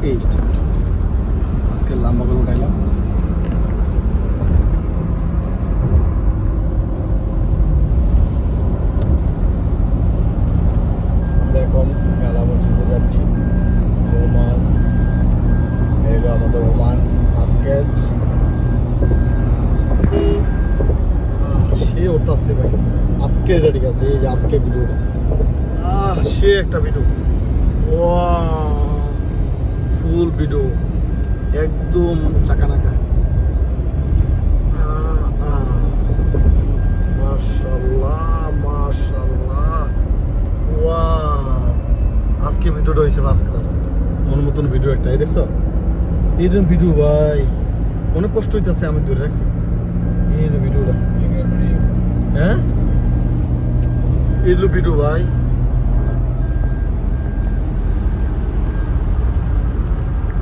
এই আজকে লম্বা করে উঠাইলাম। আমরা এখন মেলা মসজিদে যাচ্ছি। রোমান এলো আমাদের রোমান বাস্কেট সে ওঠাচ্ছে ভাই। আজকে এটা ঠিক আছে, এই যে আজকে ভিডিওটা সে একটা ভিডিও, ফুল ভিডিও একদম চাকানাকা। মাশাআল্লাহ মাশাআল্লাহ, আজকে ভিডিওটা হয়েছে ফার্স্ট ক্লাস, মন মতন ভিডিও একটা। এই দেখছো এইরকম ভিডিও ভাই, অনেক কষ্ট হইতেছে, আমি ধরে রাখছি। এই যে ভিডিওটা, হ্যাঁ এইগুলো ভিডিও ভাই।